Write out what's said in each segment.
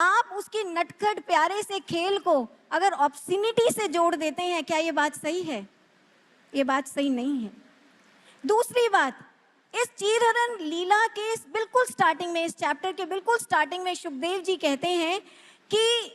आप उसकी नटखट प्यारे से खेल को अगर ऑब्सिनिटी से जोड़ देते हैं, क्या ये बात सही है? ये बात सही नहीं है। दूसरी बात, इस चीरहरण लीला के बिल्कुल स्टार्टिंग में, इस चैप्टर के बिल्कुल स्टार्टिंग में सुखदेव जी कहते हैं कि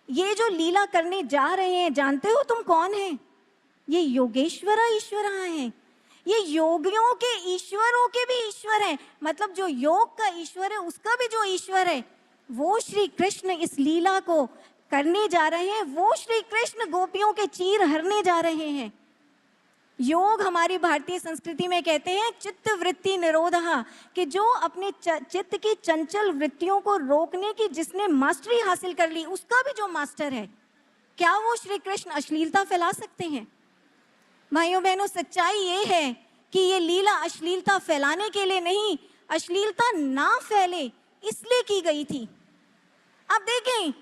ये जो लीला करने जा रहे हैं, जानते हो तुम कौन है? ये योगेश्वरा ईश्वरा हैं। ये योगियों के ईश्वरों के भी ईश्वर हैं। मतलब जो योग का ईश्वर है उसका भी जो ईश्वर है, वो श्री कृष्ण इस लीला को करने जा रहे हैं। वो श्री कृष्ण गोपियों के चीर हरने जा रहे हैं। योग हमारी भारतीय संस्कृति में कहते हैं चित्त वृत्ति निरोधः, कि जो अपने चित्त की चंचल वृत्तियों को रोकने की जिसने मास्टरी हासिल कर ली, उसका भी जो मास्टर है, क्या वो श्री कृष्ण अश्लीलता फैला सकते हैं? भाइयों बहनों, सच्चाई ये है कि ये लीला अश्लीलता फैलाने के लिए नहीं, अश्लीलता ना फैले इसलिए की गई थी। अब देखें,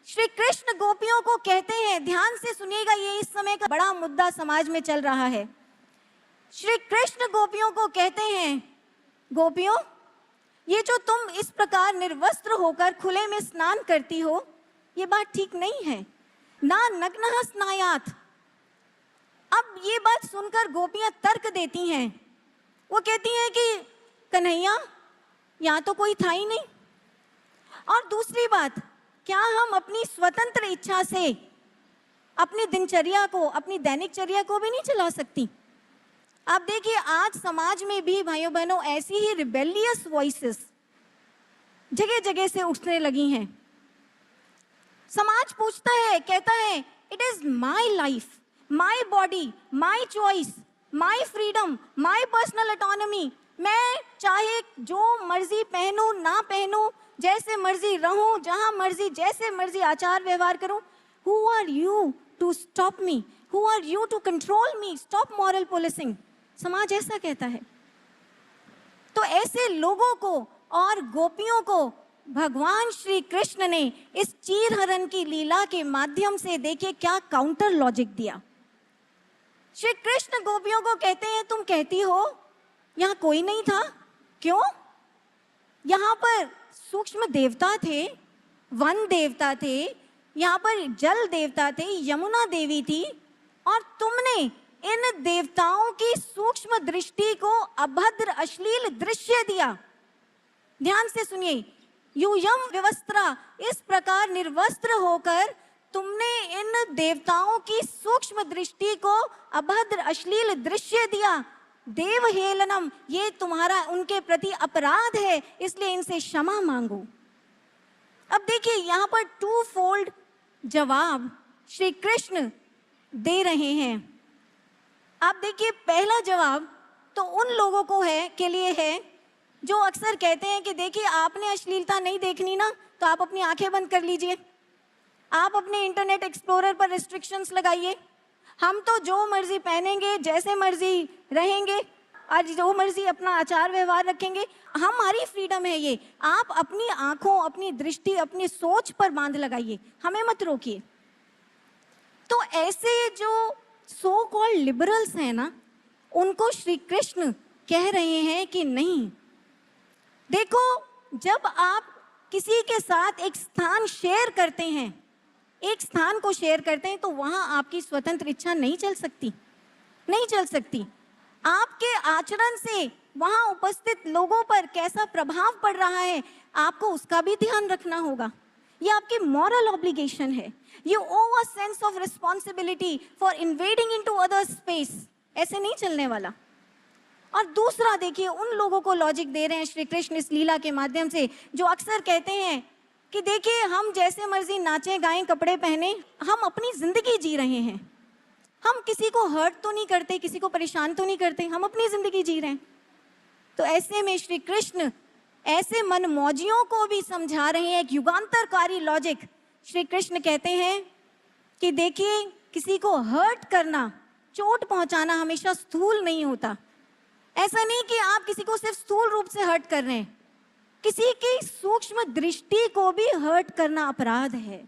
श्री कृष्ण गोपियों को कहते हैं, ध्यान से सुनिएगा, ये इस समय का बड़ा मुद्दा समाज में चल रहा है। श्री कृष्ण गोपियों को कहते हैं, गोपियों, ये जो तुम इस प्रकार निर्वस्त्र होकर खुले में स्नान करती हो, ये बात ठीक नहीं है। ना नग्नः स्नायात्। अब ये बात सुनकर गोपियां तर्क देती हैं। वो कहती हैं कि कन्हैया, यहाँ तो कोई था ही नहीं। और दूसरी बात, क्या हम अपनी स्वतंत्र इच्छा से अपनी दिनचर्या को, अपनी दैनिकचर्या को भी नहीं चला सकती? आप देखिए, आज समाज में भी भाइयों बहनों ऐसी ही रिबेलियस वॉइसेस जगह जगह से उठने लगी हैं। समाज पूछता है, कहता है, it is my life, my body, my choice, my freedom, my personal autonomy. मैं चाहे जो मर्जी पहनूं ना पहनूं, जैसे मर्जी रहूं, जहां मर्जी, जैसे मर्जी आचार व्यवहार करूं। Who are you to stop me? Who are you to control me? Stop moral policing. समाज ऐसा कहता है। तो ऐसे लोगों को और गोपियों को भगवान श्री कृष्ण ने इस चीरहरण की लीला के माध्यम से देखिए क्या काउंटर लॉजिक दिया। श्री कृष्ण गोपियों को कहते हैं, तुम कहती हो यहाँ कोई नहीं था, क्यों? यहाँ पर सूक्ष्म देवता थे, वन देवता थे, यहाँ पर जल देवता थे, यमुना देवी थी, और तुमने इन देवताओं की सूक्ष्म दृष्टि को अभद्र अश्लील दृश्य दिया। ध्यान से सुनिए, यूयम विवस्त्रा, इस प्रकार निर्वस्त्र होकर तुमने इन देवताओं की सूक्ष्म दृष्टि को अभद्र अश्लील दृश्य दिया। देवहेलनम, ये तुम्हारा उनके प्रति अपराध है, इसलिए इनसे क्षमा मांगो। अब देखिए, यहाँ पर टू फोल्ड जवाब श्री कृष्ण दे रहे हैं। आप देखिए, पहला जवाब तो उन लोगों को है, के लिए है, जो अक्सर कहते हैं कि देखिए, आपने अश्लीलता नहीं देखनी ना, तो आप अपनी आंखें बंद कर लीजिए, आप अपने इंटरनेट एक्सप्लोरर पर रिस्ट्रिक्शंस लगाइए, हम तो जो मर्जी पहनेंगे, जैसे मर्जी रहेंगे, आज जो मर्जी अपना आचार व्यवहार रखेंगे, हमारी फ्रीडम है ये। आप अपनी आंखों, अपनी दृष्टि, अपनी सोच पर बांध लगाइए, हमें मत रोकिए। तो ऐसे जो सो कॉल्ड लिबरल्स हैं ना, उनको श्री कृष्ण कह रहे हैं कि नहीं, देखो, जब आप किसी के साथ एक स्थान शेयर करते हैं, एक स्थान को शेयर करते हैं, तो वहां आपकी स्वतंत्र इच्छा नहीं चल सकती, नहीं चल सकती। आपके आचरण से वहां उपस्थित लोगों पर कैसा प्रभाव पड़ रहा है, आपको उसका भी ध्यान रखना होगा। ये आपकी मॉरल ऑब्लिगेशन है। You owe a sense of responsibility for invading into others space. ऐसे नहीं चलने वाला। और दूसरा देखिए, उन लोगों को लॉजिक दे रहे हैं श्री कृष्ण इस लीला के माध्यम से, जो अक्सर कहते हैं कि देखिए, हम जैसे मर्जी नाचें, गाएं, कपड़े पहने, हम अपनी जिंदगी जी रहे हैं, हम किसी को हर्ट तो नहीं करते, किसी को परेशान तो नहीं करते, हम अपनी जिंदगी जी रहे हैं। तो ऐसे में श्री कृष्ण ऐसे मनमौजियों को भी समझा रहे हैं एक युगांतरकारी लॉजिक। श्री कृष्ण कहते हैं कि देखिए, किसी को हर्ट करना, चोट पहुंचाना हमेशा स्थूल नहीं होता। ऐसा नहीं कि आप किसी को सिर्फ स्थूल रूप से हर्ट कर रहे हैं, किसी की सूक्ष्म दृष्टि को भी हर्ट करना अपराध है।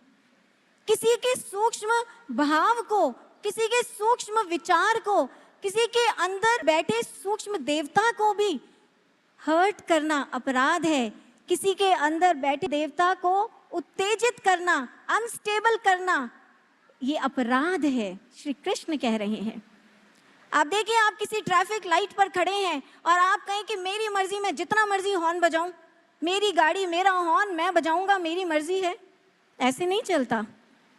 किसी के सूक्ष्म भाव को, किसी के सूक्ष्म विचार को, किसी के अंदर बैठे सूक्ष्म देवता को भी हर्ट करना अपराध है। किसी के अंदर बैठे देवता को उत्तेजित करना, अनस्टेबल करना, ये अपराध है, श्री कृष्ण कह रहे हैं। आप देखिए, आप किसी ट्रैफिक लाइट पर खड़े हैं और आप कहें कि मेरी मर्जी, मैं जितना मर्जी हॉर्न बजाऊं, मेरी गाड़ी, मेरा हॉर्न, मैं बजाऊंगा, मेरी मर्जी है। ऐसे नहीं चलता।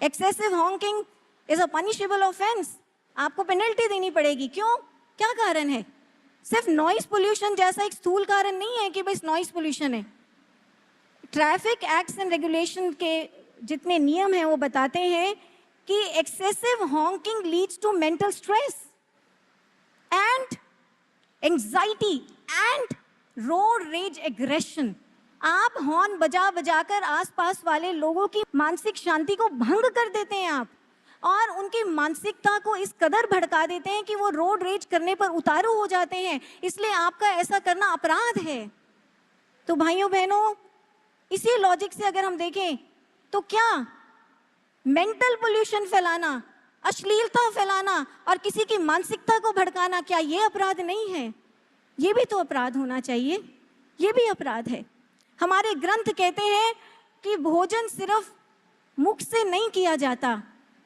Excessive Hawking is a punishable offence. आपको पेनल्टी देनी पड़ेगी। क्यों? क्या कारण है? सिर्फ नॉइस पोल्यूशन जैसा एक स्थूल कारण नहीं है कि बस नॉइस पोल्यूशन है। ट्रैफिक एक्ट्स एंड रेगुलेशन के जितने नियम हैं वो बताते हैं कि excessive honking leads to mental stress and anxiety and road rage aggression. आप हॉर्न बजा बजाकर आसपास वाले लोगों की मानसिक शांति को भंग कर देते हैं आप, और उनकी मानसिकता को इस कदर भड़का देते हैं कि वो रोड रेज करने पर उतारू हो जाते हैं। इसलिए आपका ऐसा करना अपराध है। तो भाइयों बहनों, इसी लॉजिक से अगर हम देखें तो क्या मेंटल पोल्यूशन फैलाना, अश्लीलता फैलाना और किसी की मानसिकता को भड़काना, क्या ये अपराध नहीं है? ये भी तो अपराध होना चाहिए। ये भी अपराध है। हमारे ग्रंथ कहते हैं कि भोजन सिर्फ मुख से नहीं किया जाता,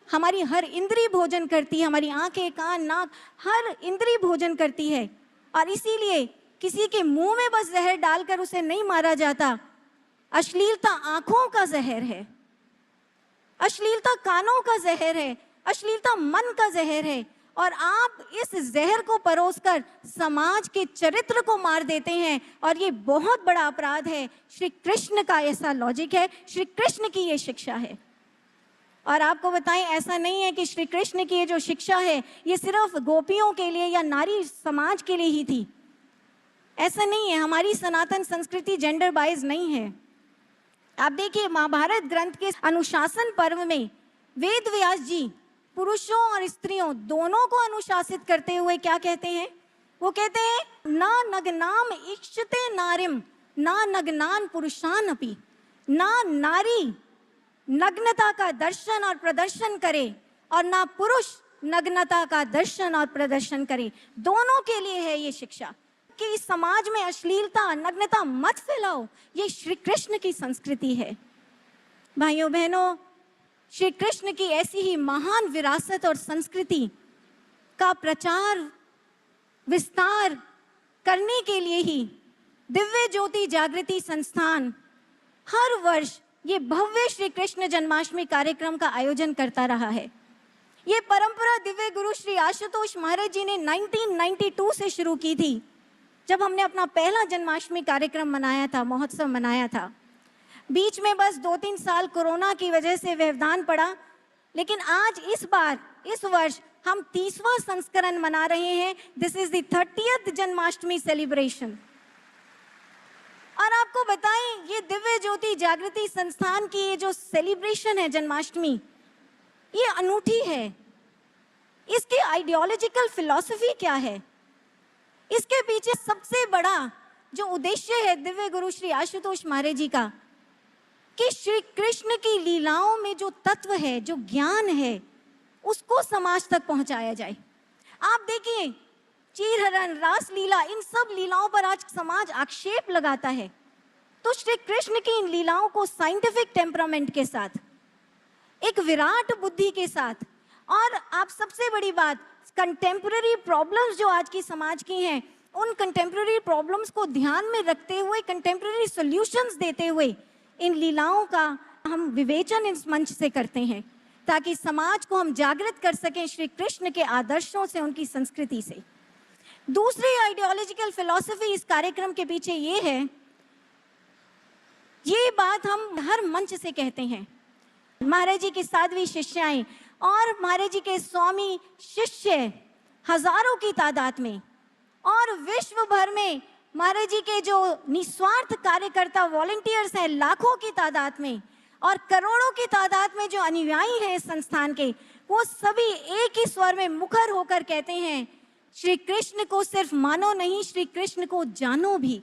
हमारी हर इंद्री भोजन करती है। हमारी आंखें, कान, नाक, हर इंद्री भोजन करती है। और इसीलिए किसी के मुंह में बस जहर डालकर उसे नहीं मारा जाता। अश्लीलता आंखों का जहर है, अश्लीलता कानों का जहर है, अश्लीलता मन का जहर है। और आप इस जहर को परोसकर समाज के चरित्र को मार देते हैं, और ये बहुत बड़ा अपराध है। श्री कृष्ण का ऐसा लॉजिक है, श्री कृष्ण की ये शिक्षा है। और आपको बताएं, ऐसा नहीं है कि श्री कृष्ण की ये जो शिक्षा है ये सिर्फ गोपियों के लिए या नारी समाज के लिए ही थी। ऐसा नहीं है। हमारी सनातन संस्कृति जेंडर बाइज नहीं है। आप देखिए, महाभारत ग्रंथ के अनुशासन पर्व में वेद व्यास जी पुरुषों और स्त्रियों दोनों को अनुशासित करते हुए क्या कहते हैं? वो कहते हैं, ना नग्नाम इक्षते नारिम ना नग्नान पुरुषान अपि। ना नारी नग्नता का दर्शन और प्रदर्शन करे और ना पुरुष नग्नता का दर्शन और प्रदर्शन करे। दोनों के लिए है ये शिक्षा कि इस समाज में अश्लीलता, नग्नता मत फैलाओ। ये श्री कृष्ण की संस्कृति है। भाइयों बहनों, श्री कृष्ण की ऐसी ही महान विरासत और संस्कृति का प्रचार विस्तार करने के लिए ही दिव्य ज्योति जागृति संस्थान हर वर्ष ये भव्य श्री कृष्ण जन्माष्टमी कार्यक्रम का आयोजन करता रहा है। ये परंपरा दिव्य गुरु श्री आशुतोष महाराज जी ने 1992 से शुरू की थी, जब हमने अपना पहला जन्माष्टमी कार्यक्रम मनाया था, महोत्सव मनाया था। बीच में बस 2-3 साल कोरोना की वजह से व्यवधान पड़ा, लेकिन आज इस वर्ष हम 30वां संस्करण मना रहे हैं। This is the 30th Janmashtami celebration. और आपको बताएं, ये दिव्य ज्योति जागृति संस्थान की ये जो सेलिब्रेशन है जन्माष्टमी, ये अनूठी है। इसकी आइडियोलॉजिकल फिलॉसफी क्या है? इसके पीछे सबसे बड़ा जो उद्देश्य है दिव्य गुरु श्री आशुतोष महाराज जी का, कि श्री कृष्ण की लीलाओं में जो तत्व है, जो ज्ञान है, उसको समाज तक पहुंचाया जाए। आप देखिए, चीरहरण, रासलीला, इन सब लीलाओं पर आज समाज आक्षेप लगाता है। तो श्री कृष्ण की इन लीलाओं को साइंटिफिक टेम्परामेंट के साथ, एक विराट बुद्धि के साथ, और आप सबसे बड़ी बात, कंटेम्पररी प्रॉब्लम्स जो आज की समाज की हैं, उन कंटेम्पररी प्रॉब्लम्स को ध्यान में रखते हुए, कंटेम्पररी सॉल्यूशंस देते हुए इन लीलाओं का हम विवेचन इस मंच से करते हैं, ताकि समाज को हम जागृत कर सकें श्री कृष्ण के आदर्शों से, उनकी संस्कृति से। दूसरी आइडियोलॉजिकल फिलॉसफी इस कार्यक्रम के पीछे ये है, ये बात हम हर मंच से कहते हैं। महाराज जी की साध्वी शिष्याएं और महाराज जी के स्वामी शिष्य हजारों की तादाद में, और विश्व भर में महाराज जी के जो निस्वार्थ कार्यकर्ता वॉलंटियर्स हैं लाखों की तादाद में, और करोड़ों की तादाद में जो अनुयायी हैं इस संस्थान के, वो सभी एक ही स्वर में मुखर होकर कहते हैं, श्री कृष्ण को सिर्फ मानो नहीं, श्री कृष्ण को जानो भी।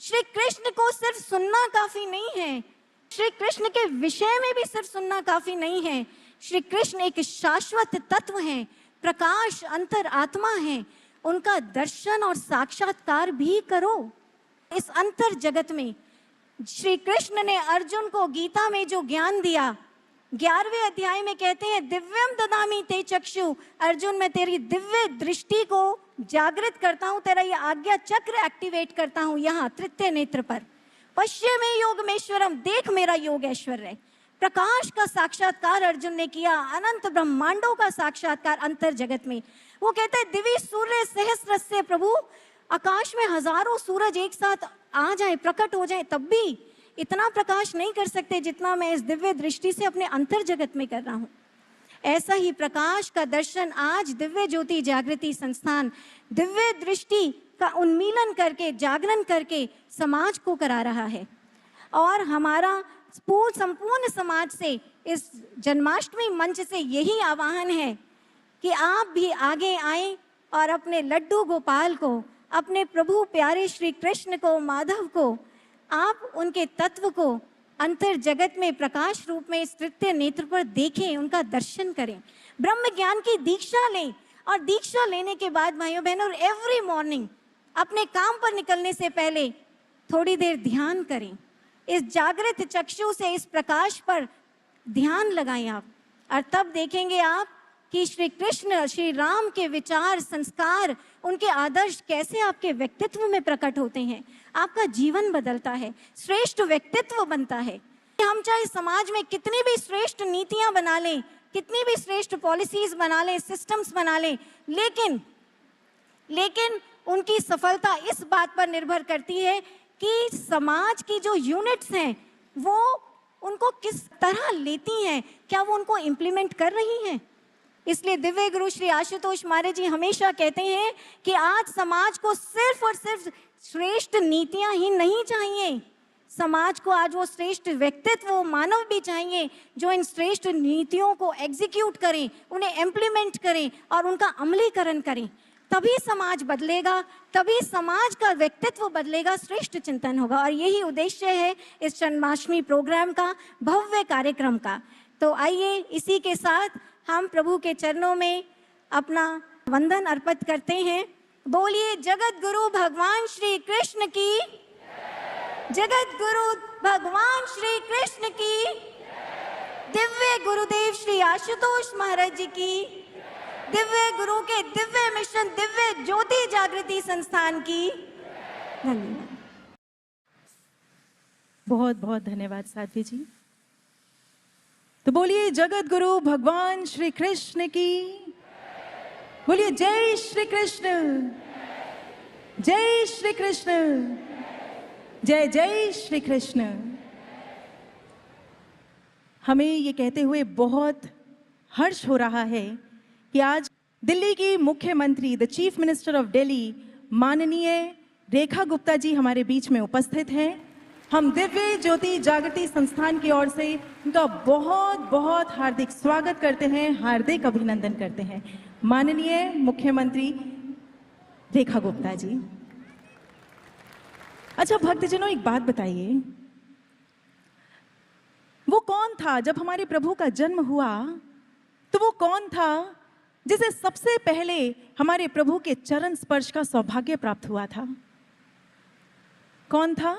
श्री कृष्ण को सिर्फ सुनना काफी नहीं है, श्री कृष्ण के विषय में भी सिर्फ सुनना काफी नहीं है। श्री कृष्ण एक शाश्वत तत्व हैं, प्रकाश अंतर आत्मा हैं, उनका दर्शन और साक्षात्कार भी करो। इस अंतर जगत में श्री कृष्ण ने अर्जुन को गीता में जो ज्ञान दिया, 11वें अध्याय में कहते हैं दिव्यम ददामी ते चक्षु, अर्जुन मैं तेरी दिव्य दृष्टि को जागृत करता हूं, तेरा ये आज्ञा चक्र एक्टिवेट करता हूं यहाँ तृतीय नेत्र पर। पश्य में योगमेश्वरम, देख मेरा योग ऐश्वर्य। प्रकाश का साक्षात्कार अर्जुन ने किया, अनंत ब्रह्मांडों का साक्षात्कार अंतर जगत में। वो कहते हैं दिव्य सूर्य सहस्र से, प्रभु आकाश में हजारों सूरज एक साथ आ जाए, प्रकट हो जाए, तब भी इतना प्रकाश नहीं कर सकते जितना मैं इस दिव्य दृष्टि से अपने अंतर जगत में कर रहा हूं। ऐसा ही प्रकाश का दर्शन आज दिव्य ज्योति जागृति संस्थान दिव्य दृष्टि का उन्मीलन करके, जागरण करके समाज को करा रहा है। और हमारा संपूर्ण समाज से इस जन्माष्टमी मंच से यही आह्वान है कि आप भी आगे आएं और अपने लड्डू गोपाल को, अपने प्रभु प्यारे श्री कृष्ण को, माधव को, आप उनके तत्व को अंतर जगत में प्रकाश रूप में इस तृतीय नेत्र पर देखें, उनका दर्शन करें, ब्रह्म ज्ञान की दीक्षा लें। और दीक्षा लेने के बाद भाइयों बहनों, एवरी मॉर्निंग अपने काम पर निकलने से पहले थोड़ी देर ध्यान करें, इस जागृत चक्षु से इस प्रकाश पर ध्यान लगाएं आप, और तब देखेंगे आप कि श्री कृष्ण, श्री राम के विचार, संस्कार, उनके आदर्श कैसे आपके व्यक्तित्व में प्रकट होते हैं। आपका जीवन बदलता है, श्रेष्ठ व्यक्तित्व बनता है। हम चाहे समाज में कितनी भी श्रेष्ठ नीतियां बना लें, कितनी भी श्रेष्ठ पॉलिसीज बना लें, सिस्टम्स बना लें, लेकिन उनकी सफलता इस बात पर निर्भर करती है कि समाज की जो यूनिट्स हैं वो उनको किस तरह लेती हैं, क्या वो उनको इम्प्लीमेंट कर रही हैं। इसलिए दिव्य गुरु श्री आशुतोष महाराज जी हमेशा कहते हैं कि आज समाज को सिर्फ और सिर्फ श्रेष्ठ नीतियां ही नहीं चाहिए, समाज को आज वो श्रेष्ठ व्यक्तित्व, वो मानव भी चाहिए जो इन श्रेष्ठ नीतियों को एग्जीक्यूट करें, उन्हें इम्प्लीमेंट करें और उनका अमलीकरण करें। तभी समाज बदलेगा, तभी समाज का व्यक्तित्व बदलेगा, श्रेष्ठ चिंतन होगा। और यही उद्देश्य है इस जन्माष्टमी प्रोग्राम का, भव्य कार्यक्रम का। तो आइए इसी के साथ हम प्रभु के चरणों में अपना वंदन अर्पित करते हैं। बोलिए जगत गुरु भगवान श्री कृष्ण की, जगत गुरु भगवान श्री कृष्ण की, दिव्य गुरुदेव श्री आशुतोष महाराज जी की, दिव्य गुरु के दिव्य मिशन दिव्य ज्योति जागृति संस्थान की। धन्यवाद। बहुत बहुत धन्यवाद साध्वी जी। तो बोलिए जगत गुरु भगवान श्री कृष्ण की, बोलिए जय श्री कृष्ण, जय श्री कृष्ण, जय जय श्री कृष्ण। हमें ये कहते हुए बहुत हर्ष हो रहा है कि आज दिल्ली की मुख्यमंत्री, the chief minister of Delhi, माननीय रेखा गुप्ता जी हमारे बीच में उपस्थित हैं। हम दिव्य ज्योति जागृति संस्थान की ओर से उनका बहुत बहुत हार्दिक स्वागत करते हैं, हार्दिक अभिनंदन करते हैं। माननीय मुख्यमंत्री रेखा गुप्ता जी। अच्छा भक्तजनों, एक बात बताइए, वो कौन था जब हमारे प्रभु का जन्म हुआ, तो वो कौन था जिसे सबसे पहले हमारे प्रभु के चरण स्पर्श का सौभाग्य प्राप्त हुआ था? कौन था?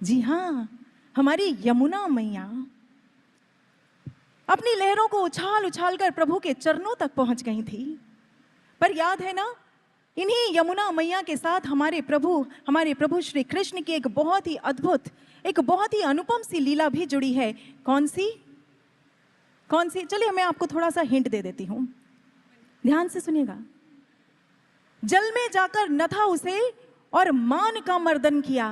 जी हाँ, हमारी यमुना मैया अपनी लहरों को उछाल उछाल कर प्रभु के चरणों तक पहुंच गई थी। पर याद है ना, इन्हीं यमुना मैया के साथ हमारे प्रभु श्री कृष्ण की एक बहुत ही अद्भुत, एक बहुत ही अनुपम सी लीला भी जुड़ी है। कौन सी? चलिए मैं आपको थोड़ा सा हिंट दे देती हूं, ध्यान से सुनिएगा। जल में जाकर न था उसे और मान का मर्दन किया,